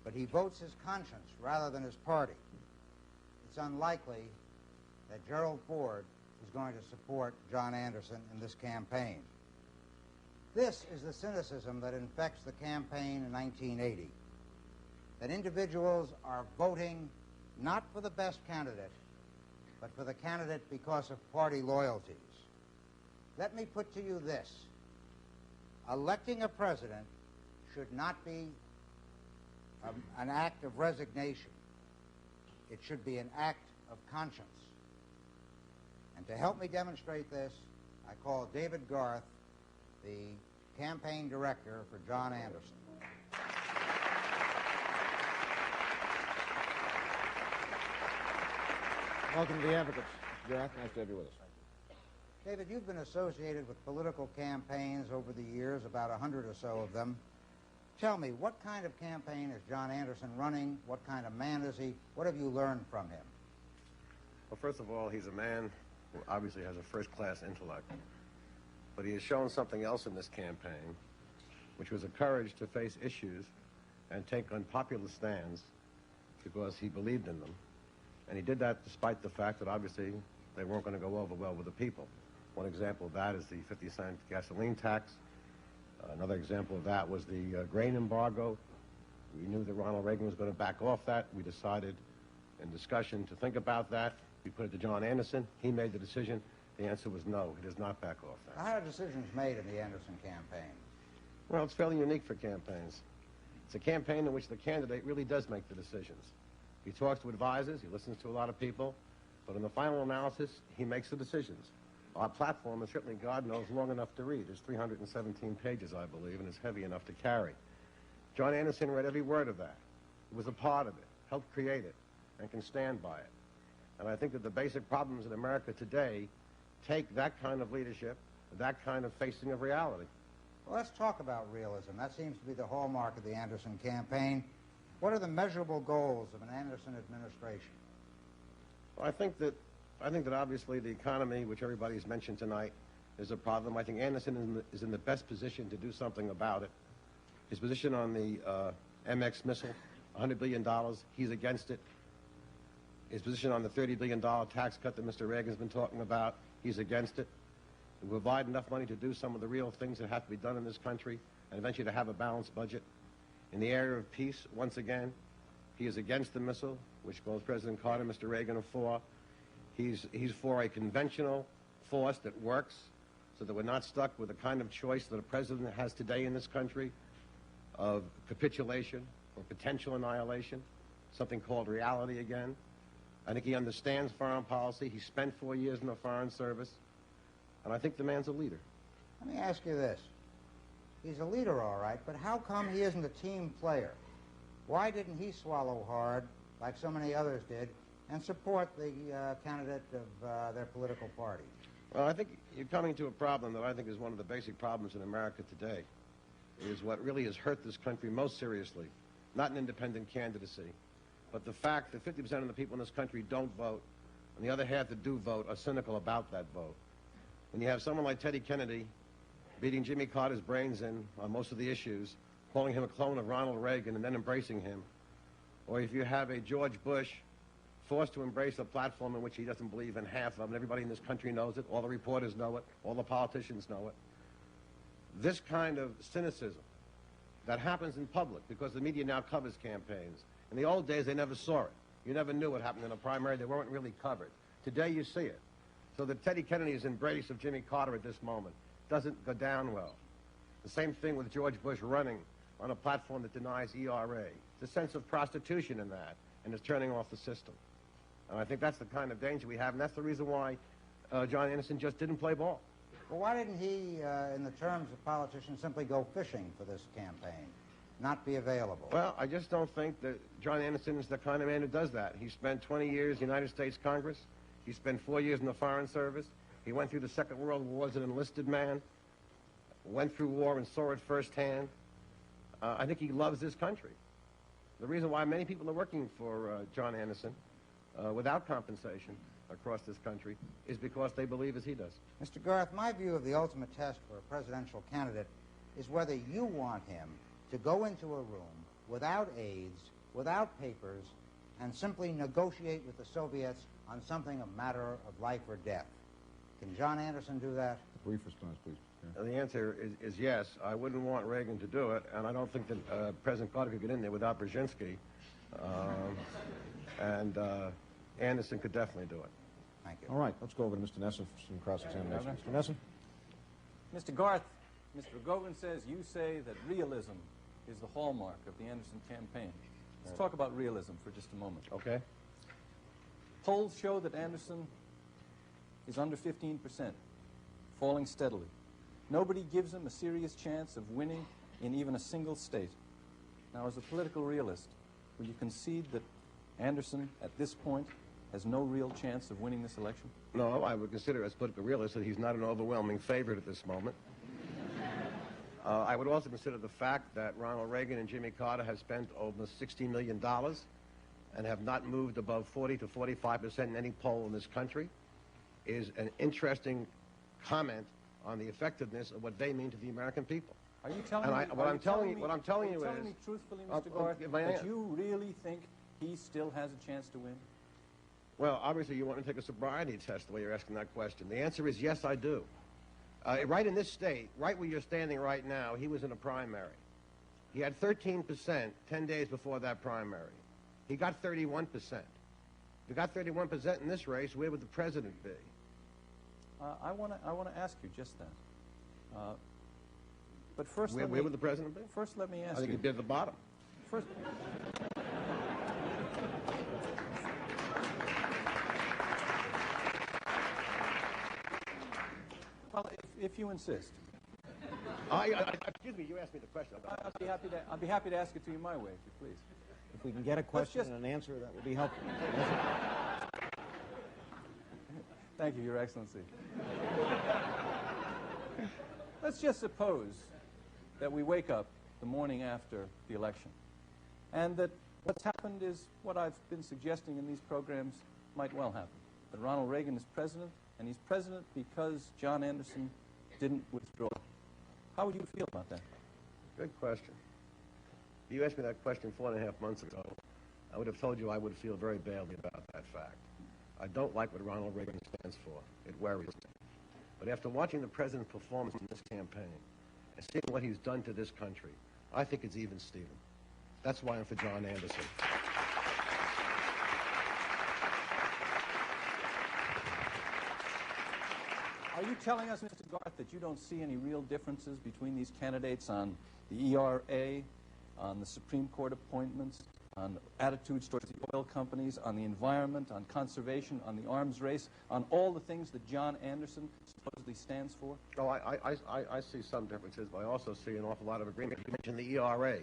but he votes his conscience rather than his party. It's unlikely that Gerald Ford is going to support John Anderson in this campaign. This is the cynicism that infects the campaign in 1980, that individuals are voting not for the best candidate, but for the candidate because of party loyalties. Let me put to you this. Electing a president should not be an act of resignation. It should be an act of conscience. And to help me demonstrate this, I call David Garth, the campaign director for John Anderson. Welcome to the Advocates. Mr. Garth, nice to have you with us. David, you've been associated with political campaigns over the years, about 100 or so of them. Tell me, what kind of campaign is John Anderson running? What kind of man is he? What have you learned from him? Well, first of all, he's a man who obviously has a first-class intellect. But he has shown something else in this campaign, which was a courage to face issues and take unpopular stands because he believed in them. And he did that despite the fact that obviously they weren't going to go over well with the people. One example of that is the 50-cent gasoline tax. Another example of that was the grain embargo. We knew that Ronald Reagan was going to back off that. We decided in discussion to think about that. We put it to John Anderson. He made the decision. The answer was no. He does not back off that. How are decisions made in the Anderson campaign? Well, it's fairly unique for campaigns. It's a campaign in which the candidate really does make the decisions. He talks to advisors. He listens to a lot of people. But in the final analysis, he makes the decisions. Our platform is certainly, God knows, long enough to read. It's 317 pages, I believe, and it's heavy enough to carry. John Anderson read every word of that. He was a part of it, helped create it, and can stand by it. And I think that the basic problems in America today take that kind of leadership, that kind of facing of reality. Well, let's talk about realism. That seems to be the hallmark of the Anderson campaign. What are the measurable goals of an Anderson administration? Well, I think that obviously the economy, which everybody's mentioned tonight, is a problem. I think Anderson is in the best position to do something about it. His position on the MX missile, $100 billion, he's against it. His position on the $30 billion tax cut that Mr. Reagan's been talking about, he's against it. To provide enough money to do some of the real things that have to be done in this country and eventually to have a balanced budget. In the area of peace, once again, he is against the missile, which both President Carter and Mr. Reagan are for. He's for a conventional force that works so that we're not stuck with the kind of choice that a president has today in this country of capitulation or potential annihilation, something called reality again. I think he understands foreign policy. He spent 4 years in the Foreign Service. And I think the man's a leader. Let me ask you this. He's a leader, all right, but how come he isn't a team player? Why didn't he swallow hard, like so many others did, and support the candidate of their political party? Well, I think you're coming to a problem that I think is one of the basic problems in America today, is what really has hurt this country most seriously, not an independent candidacy, but the fact that 50% of the people in this country don't vote, and the other half that do vote are cynical about that vote. When you have someone like Teddy Kennedy beating Jimmy Carter's brains in on most of the issues, calling him a clone of Ronald Reagan and then embracing him, or if you have a George Bush forced to embrace a platform in which he doesn't believe in half of, and everybody in this country knows it, all the reporters know it, all the politicians know it, this kind of cynicism that happens in public because the media now covers campaigns. In the old days, they never saw it. You never knew what happened in a primary. They weren't really covered. Today, you see it. So that Teddy Kennedy's embrace of Jimmy Carter at this moment doesn't go down well. The same thing with George Bush running on a platform that denies ERA. There's a sense of prostitution in that, and it's turning off the system. And I think that's the kind of danger we have, and that's the reason why John Anderson just didn't play ball. Well, why didn't he, in the terms of politicians, simply go fishing for this campaign, not be available? Well, I just don't think that John Anderson is the kind of man who does that. He spent 20 years in the United States Congress. He spent 4 years in the Foreign Service. He went through the Second World War as an enlisted man, went through war and saw it firsthand. I think he loves this country. The reason why many people are working for John Anderson without compensation across this country is because they believe as he does. Mr. Garth, my view of the ultimate test for a presidential candidate is whether you want him to go into a room without aides, without papers, and simply negotiate with the Soviets on something a matter of life or death. Can John Anderson do that? Brief response, please. Yeah. The answer is yes. I wouldn't want Reagan to do it, and I don't think that President Carter could get in there without Brzezinski. And Anderson could definitely do it. Thank you. All right, let's go over to Mr. Nesson for some cross-examination. Mr. Nesson? Mr. Garth, Mr. Rogowin says you say that realism is the hallmark of the Anderson campaign. Let's talk about realism for just a moment. Okay. Polls show that Anderson is under 15%, falling steadily. Nobody gives him a serious chance of winning in even a single state. Now, as a political realist, will you concede that Anderson, at this point, has no real chance of winning this election? No, I would consider as a political realist that he's not an overwhelming favorite at this moment. I would also consider the fact that Ronald Reagan and Jimmy Carter have spent almost $60 million and have not moved above 40 to 45% in any poll in this country is an interesting comment on the effectiveness of what they mean to the American people. Are you telling me? What I'm telling you is, me truthfully, Mr. Garth, that you really think he still has a chance to win? Well, obviously you want to take a sobriety test the way you're asking that question. The answer is yes, I do. Right in this state, right where you're standing right now, he was in a primary. He had 13% 10 days before that primary. He got 31%. If he got 31% in this race, where would the president be? I want to ask you just that. But first, where would the president be? First, let me ask you. I think he'd be at the bottom. First. Well, if you insist. Excuse me, you asked me the question. I'll be happy to ask it to you my way, if you please. If we can get a question and an answer, that would be helpful. Thank you, Your Excellency. Let's just suppose that we wake up the morning after the election, and that what's happened is what I've been suggesting in these programs might well happen. That Ronald Reagan is president, and he's president because John Anderson didn't withdraw. How would you feel about that? Good question. If you asked me that question 4.5 months ago, I would have told you I would feel very badly about that fact. I don't like what Ronald Reagan stands for. It worries me. But after watching the president's performance in this campaign and seeing what he's done to this country, I think it's even Steven. That's why I'm for John Anderson. Are you telling us, Mr. Garth, that you don't see any real differences between these candidates on the ERA, on the Supreme Court appointments, on attitudes towards the oil companies, on the environment, on conservation, on the arms race, on all the things that John Anderson supposedly stands for? Oh, I see some differences, but I also see an awful lot of agreement. You mentioned the ERA,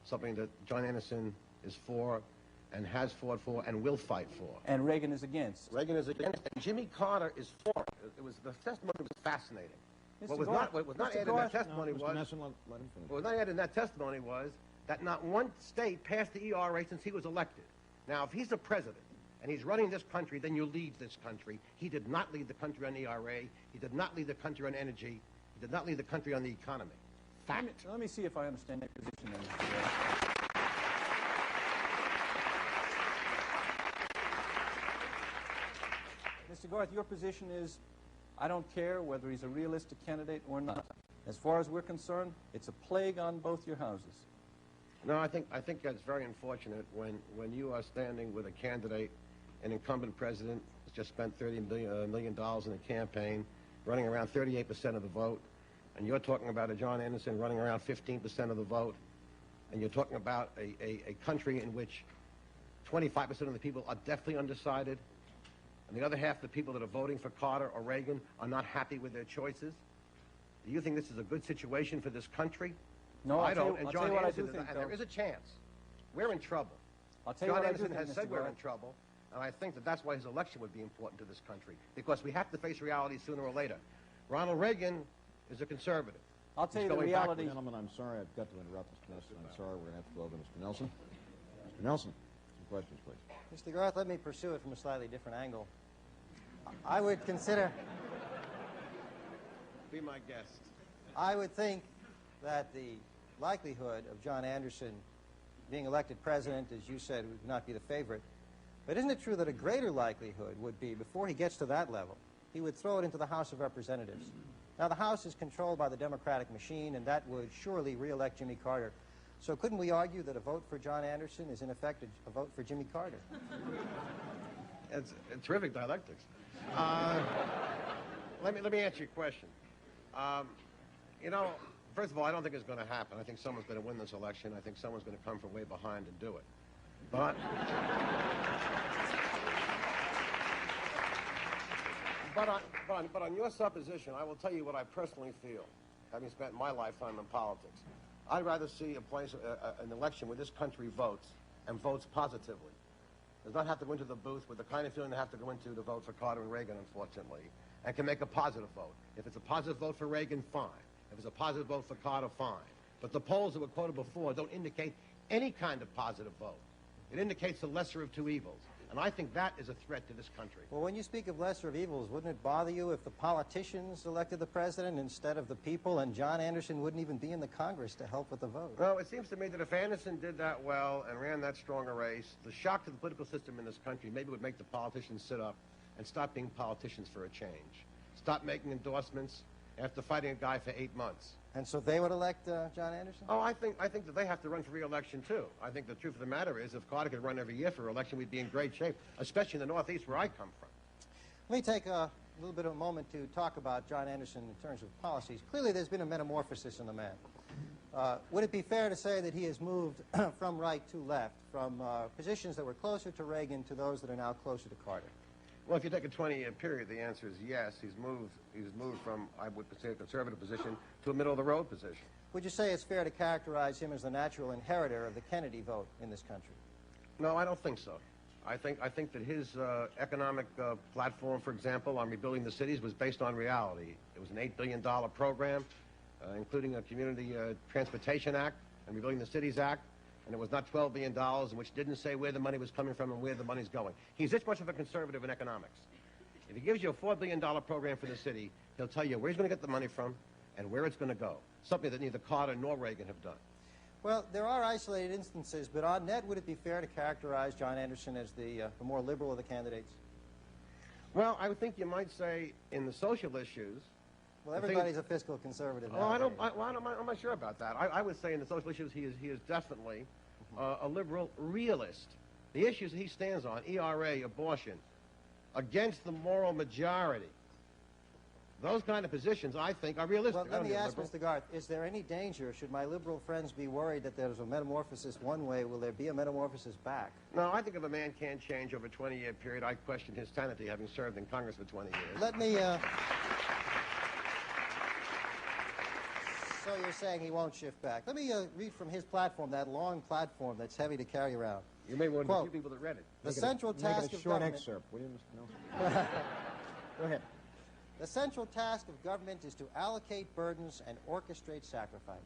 something that John Anderson is for and has fought for and will fight for. And Reagan is against. Reagan is against, and Jimmy Carter is for it. The testimony was fascinating. What was not added in that testimony was that not one state passed the ERA since he was elected. Now, if he's the president and he's running this country, then you lead this country. He did not lead the country on ERA. He did not lead the country on energy. He did not lead the country on the economy. Fact. Let me see if I understand that position then, Mr. Garth. Mr. Garth, your position is, I don't care whether he's a realistic candidate or not. As far as we're concerned, it's a plague on both your houses. No, I think that's very unfortunate when you are standing with a candidate, an incumbent president who's just spent $30 million in a campaign, running around 38% of the vote, and you're talking about a John Anderson running around 15% of the vote, and you're talking about a country in which 25% of the people are definitely undecided, and the other half of the people that are voting for Carter or Reagan are not happy with their choices. Do you think this is a good situation for this country? No, I don't. And John Anderson, and there is a chance. We're in trouble. John Anderson has said we're in trouble, and I think that that's why his election would be important to this country, because we have to face reality sooner or later. Ronald Reagan is a conservative. I'll tell you the reality. Gentlemen, I'm sorry, I've got to interrupt Mr. Nelson. I'm sorry, we're going to have to go over to Mr. Nelson. Mr. Nelson, some questions, please. Mr. Garth, let me pursue it from a slightly different angle. I would consider... Be my guest. I would think that the likelihood of John Anderson being elected president, as you said, would not be the favorite. But isn't it true that a greater likelihood would be, before he gets to that level, he would throw it into the House of Representatives? Now, the House is controlled by the Democratic machine, and that would surely re-elect Jimmy Carter. So couldn't we argue that a vote for John Anderson is, in effect, a vote for Jimmy Carter? It's terrific dialectics. Let me answer your question. You know, first of all, I don't think it's going to happen. I think someone's going to win this election. I think someone's going to come from way behind and do it. But on your supposition, I will tell you what I personally feel, having spent my lifetime in politics. I'd rather see an election where this country votes, and votes positively. Does not have to go into the booth with the kind of feeling they have to go into to vote for Carter and Reagan, unfortunately, and can make a positive vote. If it's a positive vote for Reagan, fine. If it's a positive vote for Carter, fine. But the polls that were quoted before don't indicate any kind of positive vote. It indicates the lesser of two evils. And I think that is a threat to this country. Well, when you speak of lesser of evils, wouldn't it bother you if the politicians elected the president instead of the people, and John Anderson wouldn't even be in the Congress to help with the vote? Well, it seems to me that if Anderson did that well and ran that strong a race, the shock to the political system in this country maybe would make the politicians sit up and stop being politicians for a change. Stop making endorsements after fighting a guy for 8 months. And so they would elect John Anderson? Oh, I think that they have to run for re-election, too. I think the truth of the matter is if Carter could run every year for re-election, we'd be in great shape, especially in the Northeast where I come from. Let me take a little bit of a moment to talk about John Anderson in terms of policies. Clearly, there's been a metamorphosis in the man. Would it be fair to say that he has moved from right to left, from positions that were closer to Reagan to those that are now closer to Carter? Well, if you take a 20-year period, the answer is yes. He's moved from, I would say, a conservative position to a middle-of-the-road position. Would you say it's fair to characterize him as the natural inheritor of the Kennedy vote in this country? No, I don't think so. I think that his economic platform, for example, on rebuilding the cities was based on reality. It was an $8 billion program, including a Community Transportation Act and Rebuilding the Cities Act, and it was not $12 billion, which didn't say where the money was coming from and where the money's going. He's this much of a conservative in economics. If he gives you a $4 billion program for the city, he'll tell you where he's going to get the money from and where it's going to go, something that neither Carter nor Reagan have done. Well, there are isolated instances, but on net, would it be fair to characterize John Anderson as the more liberal of the candidates? Well, I would think you might say in the social issues. Well, everybody's a fiscal conservative now. I'm not sure about that. I would say in the social issues he is definitely a liberal realist. The issues he stands on, ERA, abortion, against the moral majority, those kind of positions, I think, are realistic. Well, let me ask Mr. Garth, is there any danger, should my liberal friends be worried that there's a metamorphosis one way, will there be a metamorphosis back? No, I think if a man can't change over a 20-year period, I question his sanity, having served in Congress for 20 years. Let me, So you're saying he won't shift back. Let me read from his platform, that long platform that's heavy to carry around. You may want a few people that read it. The central task of government... excerpt, will you, Mr. Nelson? Go ahead. The central task of government is to allocate burdens and orchestrate sacrifice.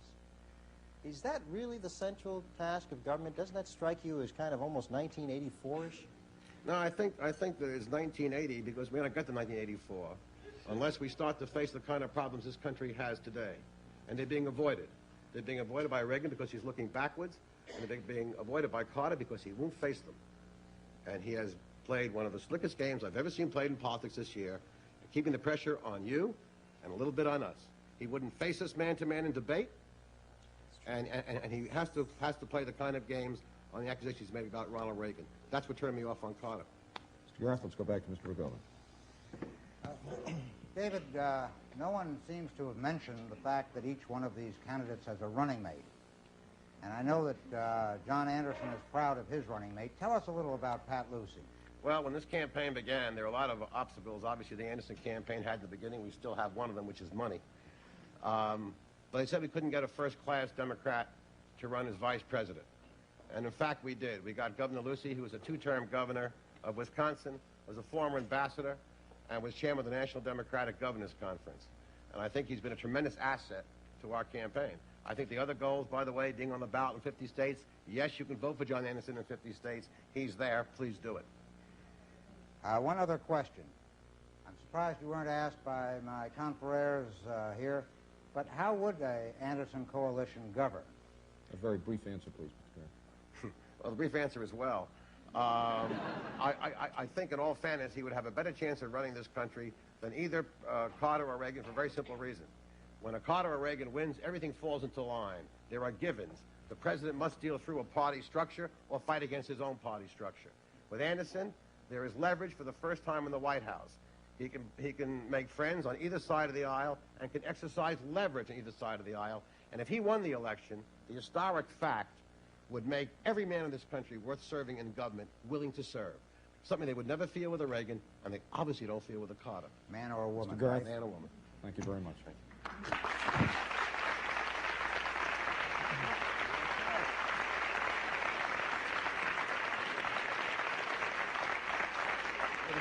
Is that really the central task of government? Doesn't that strike you as kind of almost 1984-ish? No, I think that it's 1980 because we're not get to 1984 unless we start to face the kind of problems this country has today. And they're being avoided. They're being avoided by Reagan because he's looking backwards, and they're being avoided by Carter because he won't face them. And he has played one of the slickest games I've ever seen played in politics this year, keeping the pressure on you and a little bit on us. He wouldn't face us man-to-man in debate, and he has to play the kind of games on the accusations he's made about Ronald Reagan. That's what turned me off on Carter. Mr. Garth, let's go back to Mr. Ragola. David, no one seems to have mentioned the fact that each one of these candidates has a running mate. And I know that John Anderson is proud of his running mate. Tell us a little about Pat Lucey. Well, when this campaign began, there were a lot of obstacles. Obviously, the Anderson campaign had in the beginning. We still have one of them, which is money. But they said we couldn't get a first-class Democrat to run as vice president. And, in fact, we did. We got Governor Lucey, who was a two-term governor of Wisconsin, was a former ambassador, and was chairman of the National Democratic Governors Conference. And I think he's been a tremendous asset to our campaign. I think the other goals, by the way, being on the ballot in 50 states, yes, you can vote for John Anderson in 50 states. He's there. Please do it. One other question. I'm surprised you weren't asked by my confreres here, but how would a Anderson coalition govern? A very brief answer, please, Mr. Garth. Well, the brief answer is well. I think in all fairness, he would have a better chance of running this country than either Carter or Reagan for a very simple reason. When a Carter or Reagan wins, everything falls into line. There are givens. The president must deal through a party structure or fight against his own party structure. With Anderson, there is leverage for the first time in the White House. He can make friends on either side of the aisle and can exercise leverage on either side of the aisle. And if he won the election, the historic fact would make every man in this country worth serving in government willing to serve. Something they would never feel with a Reagan, and they obviously don't feel with a Carter. Man or a woman. Mr. Garth. Man or woman. Thank you very much. Ladies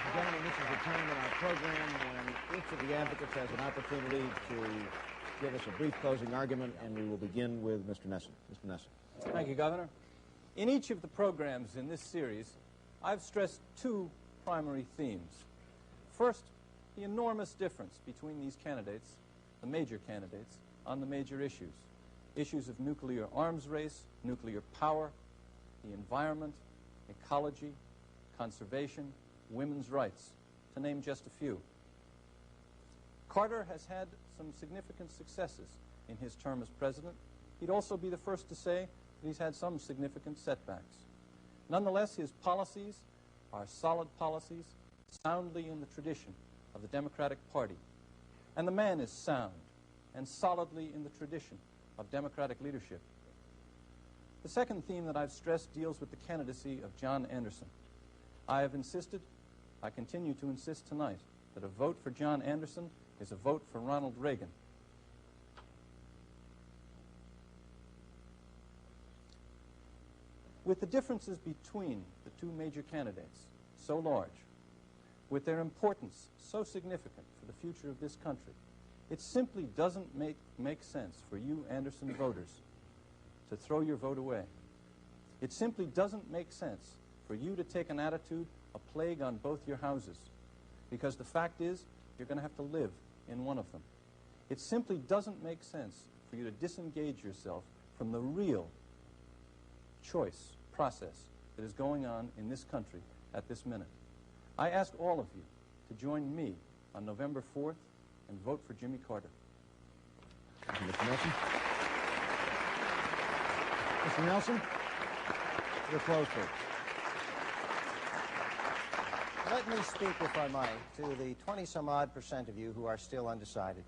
and gentlemen, this is the time in our program when each of the advocates has an opportunity to give us a brief closing argument, and we will begin with Mr. Nesson. Mr. Nesson. Thank you, Governor. In each of the programs in this series, I've stressed two primary themes. First, the enormous difference between these candidates, the major candidates, on the major issues. Issues of nuclear arms race, nuclear power, the environment, ecology, conservation, women's rights, to name just a few. Carter has had some significant successes in his term as president. He'd also be the first to say that he's had some significant setbacks. Nonetheless, his policies are solid policies, soundly in the tradition of the Democratic Party. And the man is sound and solidly in the tradition of Democratic leadership. The second theme that I've stressed deals with the candidacy of John Anderson. I have insisted, I continue to insist tonight that a vote for John Anderson is a vote for Ronald Reagan. With the differences between the two major candidates so large, with their importance so significant for the future of this country, it simply doesn't make sense for you Anderson voters to throw your vote away. It simply doesn't make sense for you to take an attitude, a plague on both your houses, because the fact is you're going to have to live in one of them. It simply doesn't make sense for you to disengage yourself from the real choice process that is going on in this country at this minute. I ask all of you to join me on November 4th and vote for Jimmy Carter. Thank you, Mr. Nelson. Mr. Nelson, your close, please. Let me speak, if I might, to the 20-some-odd% of you who are still undecided.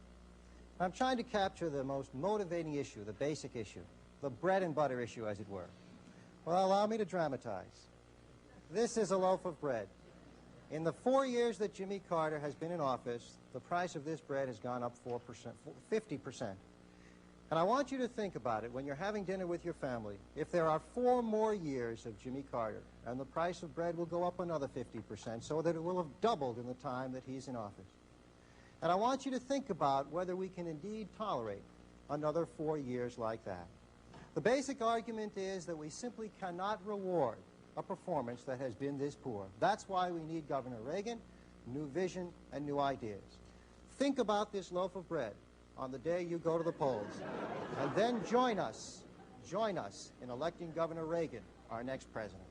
I'm trying to capture the most motivating issue, the basic issue, the bread and butter issue, as it were. Well, allow me to dramatize. This is a loaf of bread. In the 4 years that Jimmy Carter has been in office, the price of this bread has gone up 4%, 50%. And I want you to think about it when you're having dinner with your family. If there are 4 more years of Jimmy Carter, and the price of bread will go up another 50%, so that it will have doubled in the time that he's in office. And I want you to think about whether we can indeed tolerate another 4 years like that. The basic argument is that we simply cannot reward a performance that has been this poor. That's why we need Governor Reagan, new vision, and new ideas. Think about this loaf of bread on the day you go to the polls, and then join us in electing Governor Reagan, our next president.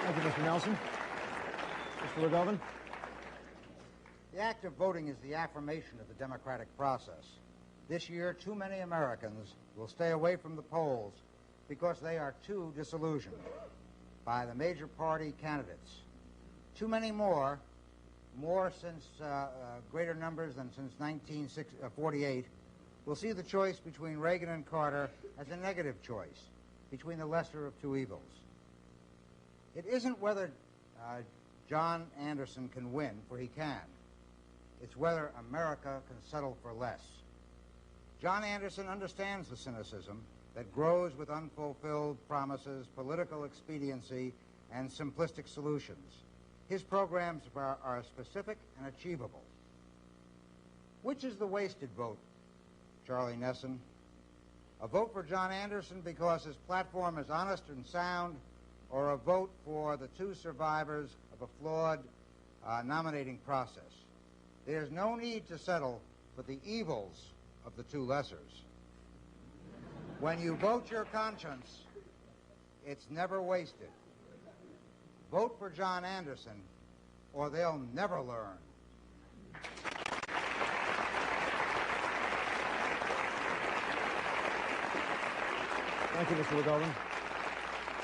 Thank you, Mr. Nelson. Mr. Legovin. The act of voting is the affirmation of the democratic process. This year, too many Americans will stay away from the polls because they are too disillusioned by the major party candidates. Too many more since greater numbers than since 1948, will see the choice between Reagan and Carter as a negative choice, between the lesser of two evils. It isn't whether John Anderson can win, for he can. It's whether America can settle for less. John Anderson understands the cynicism that grows with unfulfilled promises, political expediency, and simplistic solutions. His programs are specific and achievable. Which is the wasted vote, Charlie Nesson? A vote for John Anderson because his platform is honest and sound, or a vote for the two survivors of a flawed nominating process? There's no need to settle for the evils of the two lessers. When you vote your conscience, it's never wasted. Vote for John Anderson, or they'll never learn. Thank you, Mr. Legovin.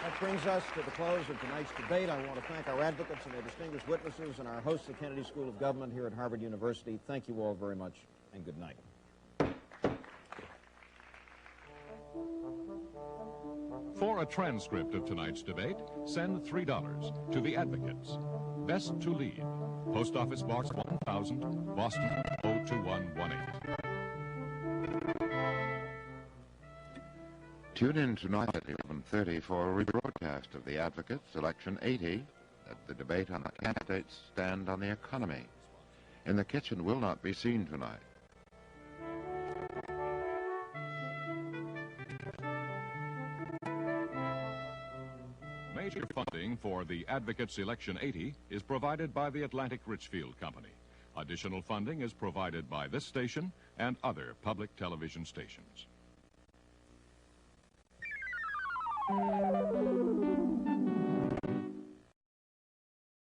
That brings us to the close of tonight's debate. I want to thank our advocates and their distinguished witnesses and our hosts at Kennedy School of Government here at Harvard University. Thank you all very much, and good night. For a transcript of tonight's debate, send $3 to the Advocates. Best to Lead. Post Office Box 1000, Boston 02118. Tune in tonight at 11:30 for a rebroadcast of the Advocates, Election 80, at the debate on the candidates' stand on the economy. In the Kitchen will not be seen tonight. Major funding for the Advocates Election 80 is provided by the Atlantic Richfield Company. Additional funding is provided by this station and other public television stations.